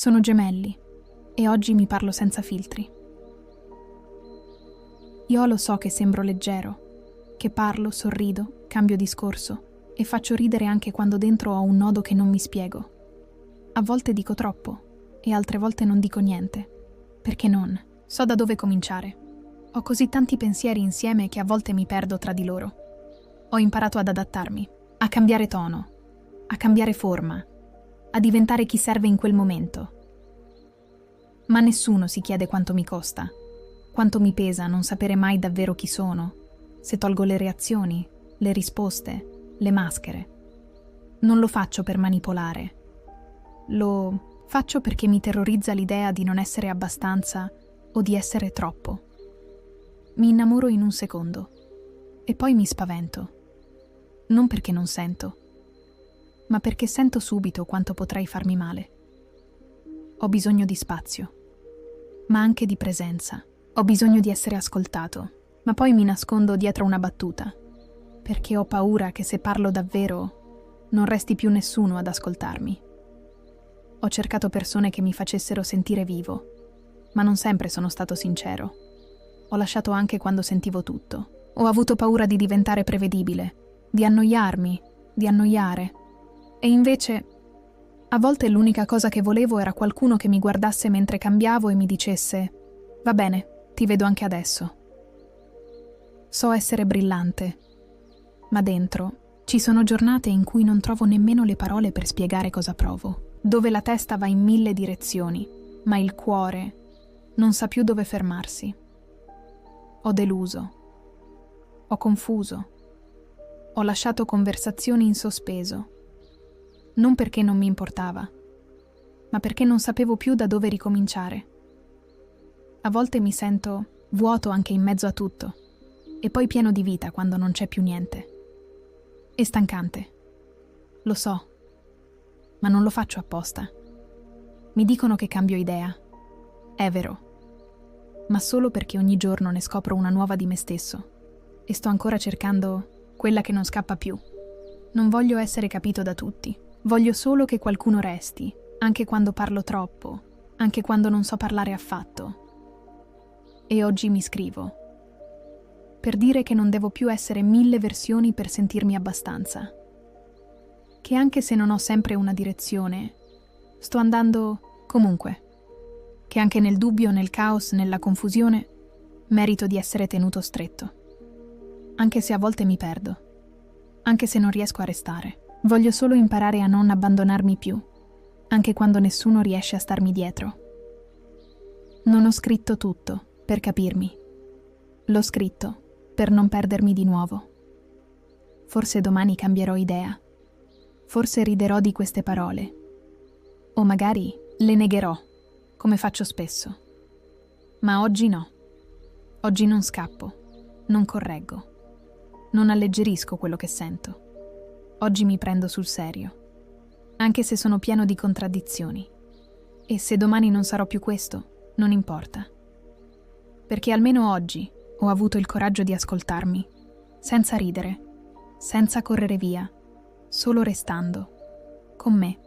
Sono gemelli e oggi mi parlo senza filtri. Io lo so che sembro leggero, che parlo, sorrido, cambio discorso e faccio ridere anche quando dentro ho un nodo che non mi spiego. A volte dico troppo e altre volte non dico niente. Perché non? So da dove cominciare. Ho così tanti pensieri insieme che a volte mi perdo tra di loro. Ho imparato ad adattarmi, a cambiare tono, a cambiare forma, a diventare chi serve in quel momento. Ma nessuno si chiede quanto mi costa, quanto mi pesa non sapere mai davvero chi sono, se tolgo le reazioni, le risposte, le maschere. Non lo faccio per manipolare. Lo faccio perché mi terrorizza l'idea di non essere abbastanza o di essere troppo. Mi innamoro in un secondo e poi mi spavento. Non perché non sento, ma perché sento subito quanto potrei farmi male. Ho bisogno di spazio, ma anche di presenza. Ho bisogno di essere ascoltato, ma poi mi nascondo dietro una battuta, perché ho paura che se parlo davvero non resti più nessuno ad ascoltarmi. Ho cercato persone che mi facessero sentire vivo, ma non sempre sono stato sincero. Ho lasciato anche quando sentivo tutto. Ho avuto paura di diventare prevedibile, di annoiarmi, di annoiare. E invece, a volte l'unica cosa che volevo era qualcuno che mi guardasse mentre cambiavo e mi dicesse: «Va bene, ti vedo anche adesso». So essere brillante, ma dentro ci sono giornate in cui non trovo nemmeno le parole per spiegare cosa provo, dove la testa va in 1000 direzioni, ma il cuore non sa più dove fermarsi. Ho deluso, ho confuso, ho lasciato conversazioni in sospeso. Non perché non mi importava, ma perché non sapevo più da dove ricominciare. A volte mi sento vuoto anche in mezzo a tutto, e poi pieno di vita quando non c'è più niente. E stancante. Lo so, ma non lo faccio apposta. Mi dicono che cambio idea. È vero, ma solo perché ogni giorno ne scopro una nuova di me stesso, e sto ancora cercando quella che non scappa più. Non voglio essere capito da tutti. Voglio solo che qualcuno resti, anche quando parlo troppo, anche quando non so parlare affatto. E oggi mi scrivo, per dire che non devo più essere 1000 versioni per sentirmi abbastanza. Che anche se non ho sempre una direzione, sto andando comunque. Che anche nel dubbio, nel caos, nella confusione, merito di essere tenuto stretto. Anche se a volte mi perdo, anche se non riesco a restare. Voglio solo imparare a non abbandonarmi più, anche quando nessuno riesce a starmi dietro. Non ho scritto tutto per capirmi. L'ho scritto per non perdermi di nuovo. Forse domani cambierò idea. Forse riderò di queste parole. O magari le negherò, come faccio spesso. Ma oggi no. Oggi non scappo, non correggo, non alleggerisco quello che sento. Oggi mi prendo sul serio, anche se sono pieno di contraddizioni. E se domani non sarò più questo, non importa. Perché almeno oggi ho avuto il coraggio di ascoltarmi, senza ridere, senza correre via, solo restando, con me.